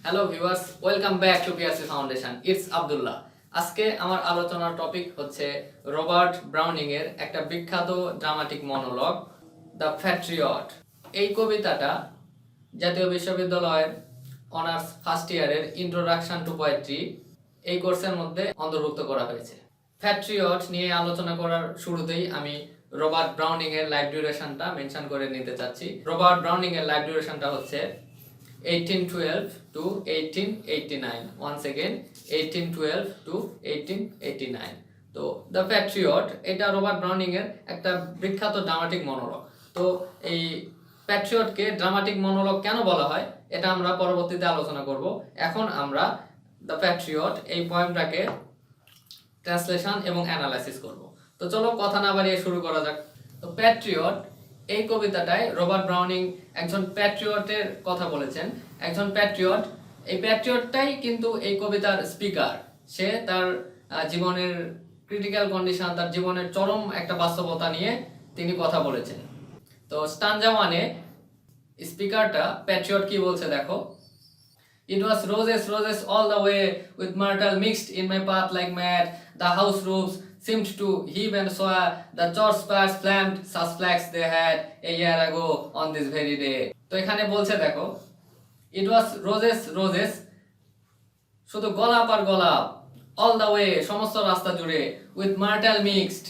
Hello viewers, welcome back to PRC foundation. It's Abdullah. আজকে আমার আলোচনার টপিক হচ্ছে রবার্ট ব্রাউনিং এর একটা বিখ্যাত ড্রামাটিক মনোলগ দ্য প্যাট্রিয়ট। এই কবিতাটা জাতীয় বিশ্ববিদ্যালয়ের অনার্স ফার্স্ট ইয়ারের ইন্ট্রোডাকশন টু পোয়েট্রি এই কোর্সের মধ্যে অন্তর্ভুক্ত করা হয়েছে। প্যাট্রিয়ট নিয়ে আলোচনা করার শুরুতেই আমি রবার্ট ব্রাউনিং এর লাইফ ডিউরেশনটা মেনশন করে নিতে চাচ্ছি। রবার্ট ব্রাউনিং এর লাইফ ডিউরেশনটা হচ্ছে 1812 to 1889. Once again 1812 to 1889. তো দ্য প্যাট্রিয়ট এটা রবার্ট ব্রাউনিং এর একটা বিখ্যাত ড্রামাটিক মনোলগ। তো এই প্যাট্রিয়টকে ড্রামাটিক মনোলগ কেন বলা হয় এটা আমরা পরবর্তীতে আলোচনা করব। এখন আমরা দ্য প্যাট্রিয়ট এই পয়েমটাকে ট্রান্সলেশন এবং অ্যানালাইসিস করব। তো চলো কথা না বাড়িয়ে শুরু করা যাক। তো প্যাট্রিয়ট এই কবিতাটায় রবার্ট ব্রাউনিং একজন প্যাট্রিয়টের কথা বলেছেন। একজন প্যাট্রিয়ট, এই প্যাট্রিয়টটাই কিন্তু এই কবিতার স্পিকার। সে তার জীবনের ক্রিটিক্যাল কন্ডিশন, তার জীবনের চরম একটা বাস্তবতা নিয়ে তিনি কথা বলেছেন। তো স্টানজা ওয়ানে স্পিকারটা প্যাট্রিয়ট কি বলছে দেখো। It was roses, roses all the way, with myrtle mixed in my path like mad. The house roofs seemed to heave and sway. The church spires flamed, such flags they had a year ago on this very day. তো এখানে বলছে দেখো, it was roses, roses, শুধু গোলাপ আর গোলাপ, all the way, সমস্ত রাস্তা জুড়ে, with myrtle mixed.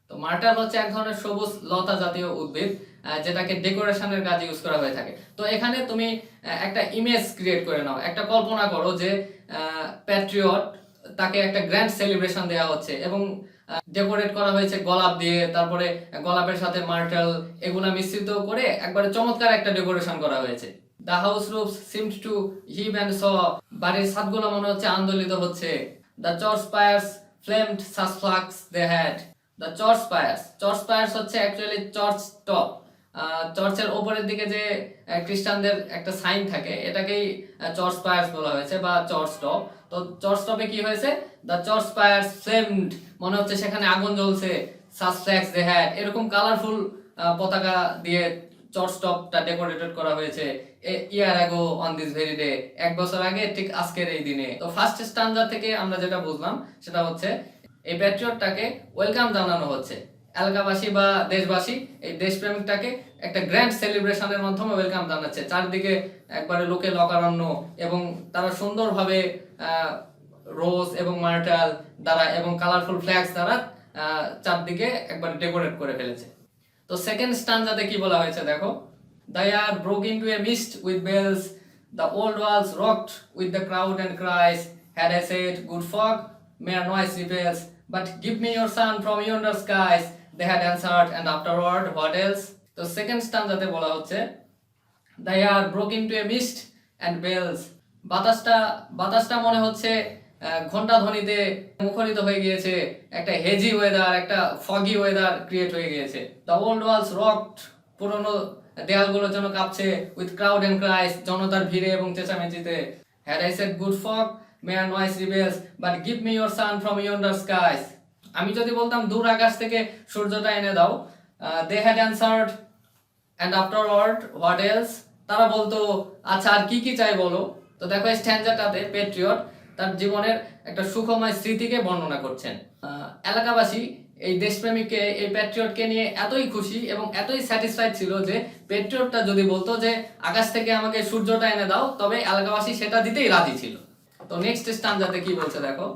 তো মার্টাল হচ্ছে এক ধরনের সবুজ লতা জাতীয় উদ্ভিদ, যেটাকে ডেকোরেশনের কাজে ইউজ করা হয়ে থাকে। তো এখানে তুমি একটা ইমেজ ক্রিয়েট করে নাও, একটা কল্পনা করো যে প্যাট্রিয়ট, তাকে একটা গ্র্যান্ড সেলিব্রেশন দেওয়া হচ্ছে এবং ডেকোরেট করা হয়েছে গোলাপ দিয়ে, তারপরে গোলাপের সাথে মার্টাল এগুলা মিশ্রিত করে একবারে চমৎকার একটা ডেকোরেশন করা হয়েছে। The house roofs seemed to heave and sway, বাড়ির ছাদগুলো মনে হচ্ছে আন্দোলিত হচ্ছে। The church spires flamed such flags they had. The church spires হচ্ছে অ্যাকচুয়ালি চার্চ টপ। চার্চের ওপরের দিকে যে খ্রিস্টানদের একটা সাইন থাকে, এটাকেই চার্চ স্পায়ার্স বলা হয়েছে বা চার্চ টপ। তো চার্চ টপে কি হয়েছে? দ্য চার্চ স্পায়ার্স ফ্লেমড, মনে হচ্ছে সেখানে আগুন জ্বলছে। সাচ ফ্ল্যাগস দে হ্যাড, এরকম কালারফুল পতাকা দিয়ে চার্চ টপটা ডেকোরেটেড করা হয়েছে। Year ago on this very day, এক বছর আগে ঠিক আজকের এই দিনে। তো ফার্স্ট স্ট্যান্জা থেকে আমরা যেটা বুঝলাম সেটা হচ্ছে এই প্যাট্রিয়টটাকে ওয়েলকাম জানানো হচ্ছে। এলাকাবাসী বা দেশবাসী এই দেশপ্রেমিকটাকে একটা গ্র্যান্ড সেলিব্রেশনের মাধ্যমে ওয়েলকাম জানাচ্ছে। চারদিকে একবারে লোকে লকারণ্য এবং তারা সুন্দরভাবে রোজ এবং মার্টাল দ্বারা এবং কালারফুল ফ্ল্যাগস দ্বারা চারদিকে একবার ডেকোরেট করে ফেলেছে। তো সেকেন্ড স্টানজাতে কি বলা হয়েছে দেখো। The air broke into a mist with bells, the old walls rocked with the crowd and cries. Had I said, good fog, mere noise rebels, but give me your sun from yonder skies. They had answered, and afterward, what else? তো second স্টানজাতে বলা হচ্ছে the air broke into a mist and bells. বাতাসটা মনে হচ্ছে ঘন্টা ধ্বনিতে মুখরিত হয়ে গিয়েছে। একটা হেজি ওয়েদার, একটা ফগি ওয়েদার ক্রিয়েট হয়ে গিয়েছে। দ্য ওল্ড ওয়ালস রকড, পুরনো দেয়ালগুলো যেন কাঁপছে। উইথ ক্রাউড এন্ড ক্রাইস, জনতার ভিড়ে এবং চেঁচামেচিতে। Had I said good folk, mere noise repels, but give me your sun from yonder skies. আমি যদি বলতাম দূর আকাশ থেকে সূর্যটা এনে দাও। They had answered, and afterward what else, তারা বলতো আচ্ছা আর কি কি চাই বলো। তো দেখো এই স্ট্যানজাটাতে প্যাট্রিয়ট তার জীবনের একটা সুখময় স্মৃতিকে বর্ণনা করছেন। এলাকাবাসী এই দেশপ্রেমিককে, এই প্যাট্রিয়টকে নিয়ে এতই খুশি এবং এতই স্যাটিসফাইড ছিল যে প্যাট্রিয়টটা যদি বলতো যে আকাশ থেকে আমাকে সূর্যটা এনে দাও, তবে এলাকাবাসী সেটা দিতেই রাজি ছিল। তো নেক্সট স্ট্যানজাতে কি বলছে দেখো।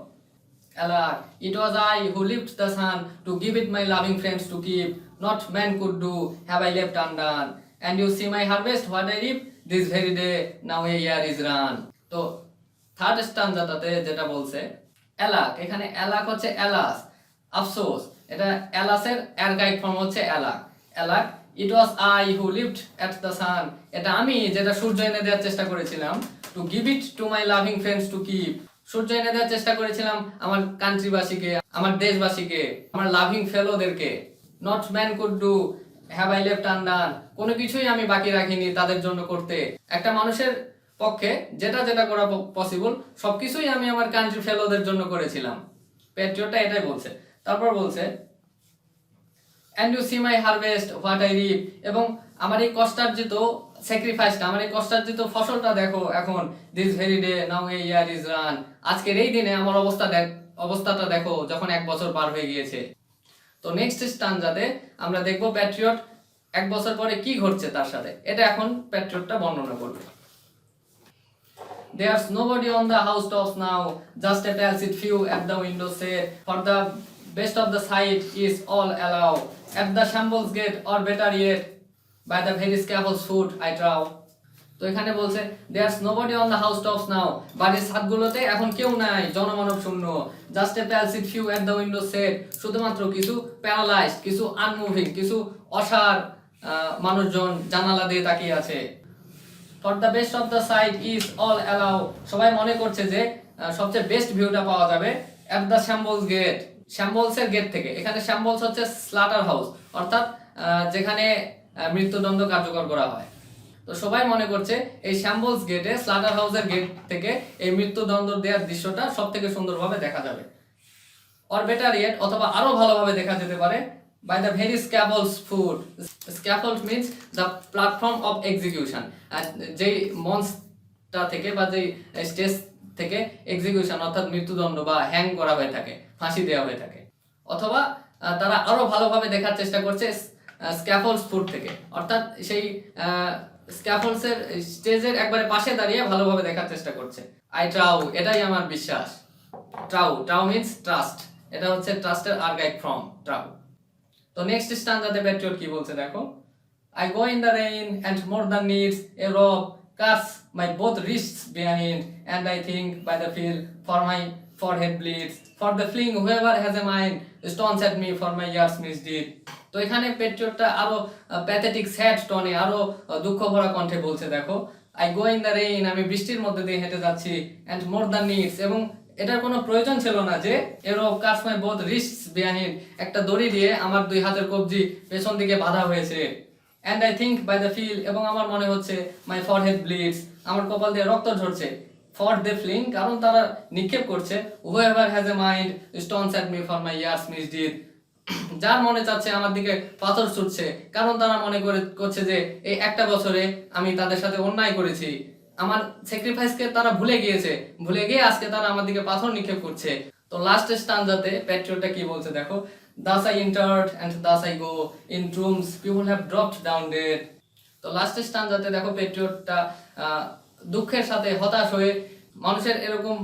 It was I who lifted the sun to give it my loving friends to keep. Not man could do, have I left undone. And you see my harvest, what I reap, this very day, now a year is run. তো third স্ট্যানজাটাতে যেটা বলছে এলাক, এখানে এলাক হচ্ছে alas, আফসোস। এটা এলাসের archaic form হচ্ছে alack. It was I who lived at the sun, এটা আমি যেটা সূর্য এনে দেওয়ার চেষ্টা করেছিলাম। To give it to my loving friends to keep, সূর্য এনে দেওয়ার চেষ্টা করেছিলাম আমার কান্ট্রিবাসীকে, আমার দেশবাসীকে, আমার লাভিং ফেলোদেরকে। Naught man could do, have I left undone, কোনো কিছুই আমি বাকি রাখিনি তাদের জন্য করতে। একটা মানুষের পক্ষে যেটা যেটা করা পসিবল সবকিছুই আমি আমার কান্ট্রি ফেলোদের জন্য করেছিলাম। প্যাট্রিয়টটা এটাই বলছে। তারপর বলছে and you see my harvest, what I reap, এবং আমার এই কষ্টার্জিত স্যাক্রিফাইসটা, আমার এই কষ্টার্জিত ফসলটা দেখো এখন, this very day now A year is run, আজকের এই দিনে আমার অবস্থাটা দেখো যখন 1 বছর পার হয়ে গিয়েছে। তো নেক্সট স্টানজাতে আমরা দেখব প্যাট্রিয়ট 1 বছর পরে কি ঘটছে তার সাথে, এটা এখন প্যাট্রিয়টটা বর্ণনা করবে। There's nobody on the housetops now, just a palsied few at the window said, for the best of the sight is all allow, at the shambles gate or better yet, by the very scaffold's foot I trow. তো এখানে বলছে there's nobody on the housetops now, বাড়ির ছাদগুলোতে এখন কেউ নাই, জনমানব শূন্য, just a palsied few at the window said, শুধুমাত্র কিছু প্যারালাইজড, কিছু আনমুভিং, কিছু অসাড় মানুষজন জানালা দিয়ে তাকিয়ে আছে। For the best of the sight is all allow, সবাই মনে করছে যে সবচেয়ে বেস্ট ভিউটা পাওয়া যাবে at the shambles gate, শ্যাম্বলস এর গেট থেকে। এখানে শ্যাম্বলস হচ্ছে স্লাটার হাউস, অর্থাৎ যেখানে মৃত্যুদণ্ড কার্যকর করা হয়। তো সবাই মনে করছে এই শ্যাম্বলস গেটে, স্লাটার হাউসের গেট থেকে এই মৃত্যুদণ্ড দেওয়ার দৃশ্যটা সবথেকে সুন্দরভাবে দেখা যাবে। অর বেটার ইয়েট, অথবা আরো ভালোভাবে দেখা যেতে পারে by the very scaffold's foot. Scaffold means the platform of execution, আর যেই মঞ্চটা থেকে বা যেই স্টেজ থেকে এক্সিকিউশন অর্থাৎ মৃত্যুদণ্ড বা হ্যাং করা হয়ে থাকে, ফাঁসি দেওয়া হয়ে থাকে। অথবা তারা আরো ভালোভাবে দেখার চেষ্টা করছে স্ক্যাফোল্ডস ফুট থেকে, অর্থাৎ সেই স্ক্যাফোল্ডস এর স্টেজের একবারে পাশে দাঁড়িয়ে ভালোভাবে দেখার চেষ্টা করছে। আই ট্রাউ, এটাই আমার বিশ্বাস। ট্রাউ মিন্স ট্রাস্ট, এটা হচ্ছে ট্রাস্টের আর্গাইভ ফর্ম, ট্রাউ। তো নেক্সট স্ট্যান্জাতে প্যাট্রিয়ট কি বলছে দেখো। I go in the rain and more than needs a robe cuts my both wrists behind, and I think by the feel for my forehead bleeds, for the fling whoever has a mind stones at me for my years misdeed. তো এখানে প্যাট্রিয়টটা আরো pathetic sad টোনে, আরো দুঃখ ভরা কণ্ঠে বলছে দেখো, I go in the rain, আমি বৃষ্টির মধ্যে দিয়ে হেঁটে যাচ্ছি, and more than needs, এবং এটার কোনো প্রয়োজন ছিল না যে এরো কাটস মাই বোথ রিস্টস বিহাইন্ড, একটা দড়ি দিয়ে আমার 2 হাতের কবজি পেছন দিকে বাঁধা হয়েছে। And I think by the feel, এবং আমার মনে হচ্ছে মাই ফরহেড ব্লিডস, আমার কপাল দিয়ে রক্ত ঝরছে। ফর দে ফ্লিং, কারণ তারা নিক্ষেপ করছে, whoever has a mind stones at me for my year's misdeeds, যার মনে চাচ্ছে আমার দিকে পাথর ছুটছে, কারণ তারা মনে করছে যে এই একটা বছরে আমি তাদের সাথে অন্যায় করেছি, আমার স্যাক্রিফাইসকে তারা ভুলে গিয়ে আজকে তারা আমার দিকে পাথর নিক্ষেপ করছে। তো লাস্ট স্টানজাতে প্যাট্রিয়টটা কি বলছে দেখো, thus I entered and thus I go, in rooms people have dropped down dead. তো লাস্ট স্টানজাতে দেখো প্যাট্রিয়টটা দুঃখের সাথে হতাশ হয়ে, মানুষের এরকম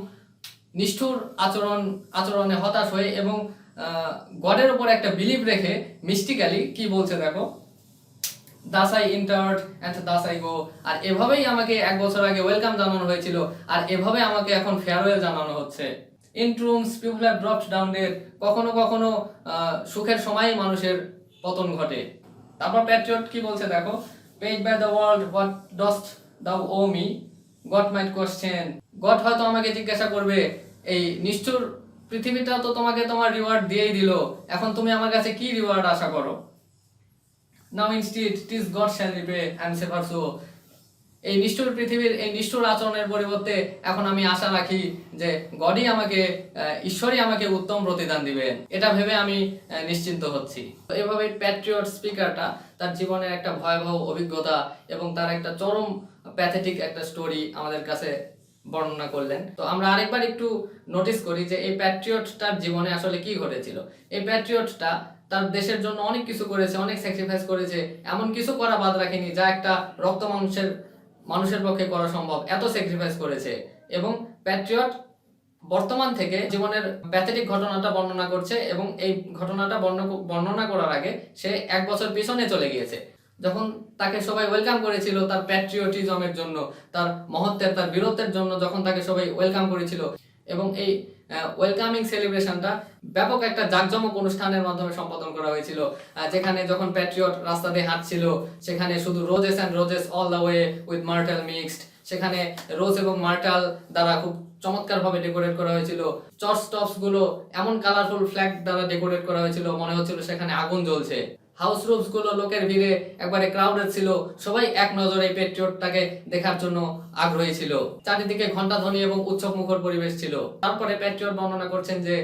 নিষ্ঠুর আচরণে হতাশ হয়ে এবং গডের উপর একটা বিলিভ রেখে মিস্টিক্যালি কি বলছে দেখো, thus I entered and thus I go, আর এভাবেই আমাকে 1 বছর আগে ওয়েলকাম জানানো হয়েছিল, আর এভাবে আমাকে এখন ফেয়ারওয়েল জানানো হচ্ছে। In rooms people have dropped down dead, কখনো কখনো সুখের সময়ই মানুষের পতন ঘটে। তারপর প্যাট্রিয়ট কি বলছে দেখো, paid by the world what dost thou owe me, God might question, God হয়তো আমাকে জিজ্ঞাসা করবে, এই নিষ্ঠুর পৃথিবীটা তো তোমাকে তোমার রিওয়ার্ড দিয়েই দিল, এখন তুমি আমার কাছে কি রিওয়ার্ড আশা করো। Now instead it is God shall repay and suffer so, এই নিষ্ঠুর পৃথিবীর এই নিষ্ঠুর আচরণের পরিবর্তে এখন আমি আশা রাখি যে গডই আমাকে, ঈশ্বরই আমাকে উত্তম প্রতিদান দিবেন, এটা ভেবে আমি নিশ্চিন্ত হচ্ছি। তো এভাবে প্যাট্রিয়ট স্পিকারটা তার জীবনের একটা ভয়াবহ অভিজ্ঞতা এবং তার একটা চরম প্যাথেটিক একটা স্টোরি আমাদের কাছে বর্ণনা করলেন। তো আমরা আরেকবার একটু নোটিস করি যে এই প্যাট্রিয়টটার জীবনে আসলে কি ঘটেছিল। এই প্যাট্রিয়টটা তার দেশের জন্য অনেক কিছু করেছে, অনেক স্যাক্রিফাইস করেছে, এমন কিছু করা বাদ রাখেনি যা একটা রক্ত মানুষের পক্ষে করা সম্ভব, এত স্যাক্রিফাইস করেছে। এবং প্যাট্রিয়ট বর্তমান থেকে জীবনের প্যাথেটিক ঘটনাটা বর্ণনা করছে, এবং এই ঘটনাটা বর্ণনা করার আগে সে 1 বছর পিছনে চলে গিয়েছে, যখন তাকে সবাই ওয়েলকাম করেছিল তার প্যাট্রিয়টিজমের জন্য, তার মহত্বের, তার বীরত্বের জন্য, যখন তাকে সবাই ওয়েলকাম করেছিল। এবং এই ওয়েলকামিং সেলিব্রেশনটা ব্যাপক একটা জাঁকজমক অনুষ্ঠানের মাধ্যমে সম্পাদন করা হয়েছিল, যেখানে যখন প্যাট্রিয়ট রাস্তা দিয়ে হাঁটছিল সেখানে শুধু roses and roses all the way with myrtle mixed, সেখানে রোজ এবং মার্টাল দ্বারা খুব চমৎকারভাবে ডেকোরেট করা হয়েছিল। চার্চ টপস গুলো এমন কালারফুল ফ্ল্যাগ দ্বারা ডেকোরেট করা হয়েছিল, মনে হচ্ছিল সেখানে আগুন জ্বলছে। হাউস রুফস গুলো লোকের ভিড়ে একবারে ক্রাউডেড ছিল, সবাই এক নজরে প্যাট্রিয়টটাকে দেখার জন্য আগ্রহী ছিল। চারিদিকে ঘণ্টাধ্বনি এবং উৎসব মুখর পরিবেশ ছিল। তারপরে প্যাট্রিয়ট বর্ণনা করছেন যে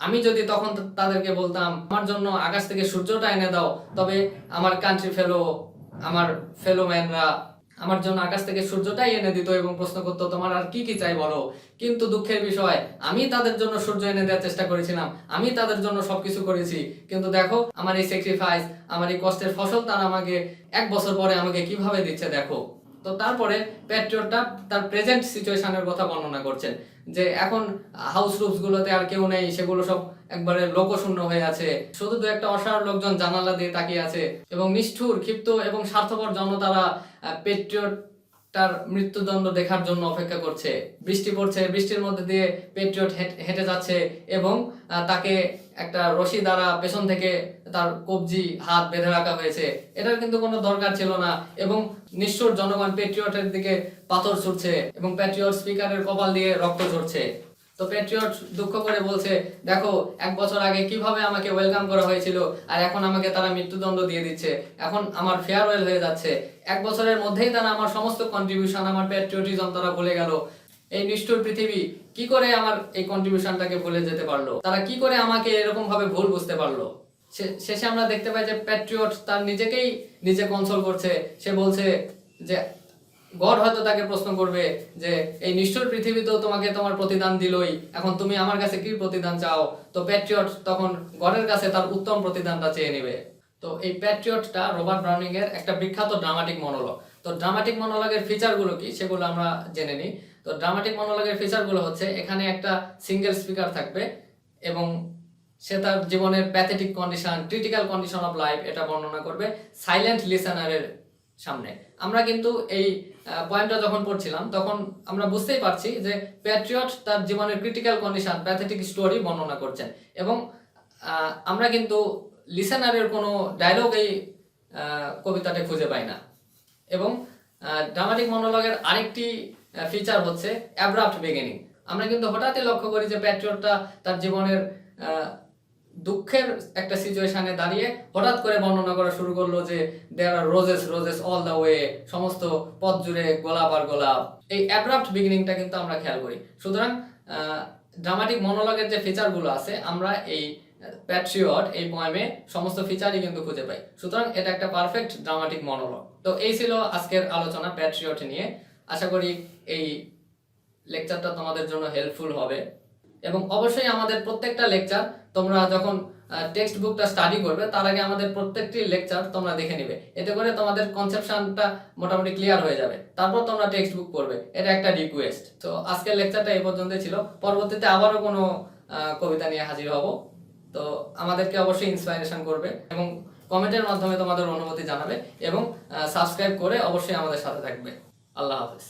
আমি যদি তখন তাদেরকে বলতাম আমার জন্য আকাশ থেকে সূর্যটা এনে দাও, তবে আমার কান্ট্রি ফেলো, আমার ফেলো ম্যানরা আমার জন্য আকাশ থেকে সূর্যটাই এনে দিত এবং প্রশ্ন করতো তোমার আর কি কি চাই বলো। কিন্তু দুঃখের বিষয়, আমি তাদের জন্য সূর্য এনে দেওয়ার চেষ্টা করেছিলাম, আমি তাদের জন্য সবকিছু করেছি, কিন্তু দেখো আমার এই স্যাক্রিফাইস, আমার এই কষ্টের ফসল তারা আমাকে 1 বছর পরে আমাকে কিভাবে দিচ্ছে দেখো। তো তারপরে প্যাট্রিয়টটা তার প্রেজেন্ট সিচুয়েশনের কথা বর্ণনা করছেন, যে এখন হাউস রুফস গুলোতে আর কেউ নেই, সেগুলো সব একবারে লোকশূন্য হয়ে আছে, শুধু দু একটা অসাড় লোকজন জানালা দিয়ে তাকিয়ে আছে এবং নিষ্ঠুর, ক্ষিপ্ত এবং স্বার্থপর জনতারা পেট্রিয়ট তার মৃত্যুদণ্ড দেখার জন্য অপেক্ষা করছে। বৃষ্টি পড়ছে, বৃষ্টির মধ্যে দিয়ে পেট্রিয়ট হেঁটে যাচ্ছে এবং তাকে একটা রশি দ্বারা পেছন থেকে তার কবজি হাত বেঁধে রাখা হয়েছে। এটার কিন্তু কোনো দরকার ছিল না এবং নিষ্ঠুর জনগণ পেট্রিয়টের দিকে পাথর ছুটছে এবং পেট্রিয়ট স্পিকারের কপাল দিয়ে রক্ত ঝরছে। তো পেট্রিয়ট দুঃখ করে বলছে, দেখো 1 বছর আগে কিভাবে আমাকে ওয়েলকাম করা হয়েছিল, আর এখন আমাকে তারা মৃত্যুদণ্ড দিয়ে দিচ্ছে, এখন আমার ফেয়ারওয়েল হয়ে যাচ্ছে। 1 বছরের মধ্যেই তারা আমার সমস্ত কন্ট্রিবিউশন, আমার প্যাট্রিয়টিজম তারা ভুলে গেল। এই নিষ্ঠুর পৃথিবী কি করে আমার এই কন্ট্রিবিউশনটাকে ভুলে যেতে পারলো, তারা কি করে আমাকে এরকম ভাবে ভুল বুঝতে পারলো। শেষে আমরা দেখতে পাই যে প্যাট্রিয়ট তার নিজেকেই নিজে কনসোল করছে। সে বলছে যে গড হয়তো তাকে প্রশ্ন করবে যে এই নিষ্ঠুর পৃথিবীতেও তোমাকে তোমার প্রতিদান দিলই, এখন তুমি আমার কাছে কি প্রতিদান চাও। তো প্যাট্রিয়ট তখন গডের কাছে তার উত্তম প্রতিদানটা চেয়ে নেবে। তো এই প্যাট্রিয়টটা রবার্ট ব্রাউনিং এর একটা বিখ্যাত ড্রামাটিক মনোলগ। তো ড্রামাটিক মনোলগের ফিচারগুলো কি সেগুলো আমরা জেনে নিই। তো ড্রামাটিক মনোলগের ফিচারগুলো হচ্ছে, এখানে একটা সিঙ্গেল স্পিকার থাকবে এবং সে তার জীবনের pathetic condition, critical condition of life এটা বর্ণনা করবে সাইলেন্ট লিসেনারের সামনে। আমরা কিন্তু এই পয়েন্টটা যখন পড়ছিলাম তখন আমরা বুঝতেই পারছি যে প্যাট্রিয়ট তার জীবনের ক্রিটিক্যাল কন্ডিশন, প্যাথেটিক স্টোরি বর্ণনা করছেন এবং আমরা কিন্তু লিসেনারের কোনো ডায়লগ এই কবিতাতে খুঁজে পাই না। এবং ড্রামাটিক মনোলগের আরেকটি ফিচার হচ্ছে অ্যাব্রাপ্ট বিগিনিং। আমরা কিন্তু হঠাৎই লক্ষ্য করি যে প্যাট্রিয়টটা তার জীবনের দুঃখের একটা সিচুয়েশনে দাঁড়িয়ে হঠাৎ করে বর্ণনা করা শুরু করলো যে there are roses roses all the way, সমস্ত পথ জুড়ে গোলাপ আর গোলাপ। এই অ্যাব্রাপ্ট বিগিনিংটা কিন্তু আমরা খেয়াল করি। সুতরাং ড্রামাটিক মনোলগের যে ফিচারগুলো আছে আমরা এই প্যাট্রিয়ট এই পোয়েমে সমস্ত ফিচারই কিন্তু খুঁজে পাই। সুতরাং এটা একটা পারফেক্ট ড্রামাটিক মনোলগ। তো এই ছিল আজকের আলোচনা প্যাট্রিয়ট নিয়ে। আশা করি এই লেকচারটা তোমাদের জন্য হেল্পফুল হবে এবং অবশ্যই আমাদের প্রত্যেকটা লেকচার তোমরা যখন টেক্সট বুকটা স্টাডি করবে তার আগে আমাদের প্রত্যেকটি লেকচার তোমরা দেখে নিবে। এতে করে তোমাদের কনসেপশনটা মোটামুটি ক্লিয়ার হয়ে যাবে, তারপর তোমরা টেক্সট বুক পড়বে। এটা একটা রিকোয়েস্ট। তো আজকের লেকচারটা এই পর্যন্তই ছিল। পরবর্তীতে আবারও কোনো কবিতা নিয়ে হাজির হব। তো আমাদেরকে অবশ্যই ইন্সপাইরেশন করবে এবং কমেন্টের মাধ্যমে তোমাদের অনুভূতি জানাবে এবং সাবস্ক্রাইব করে অবশ্যই আমাদের সাথে থাকবে। আল্লাহ হাফেজ।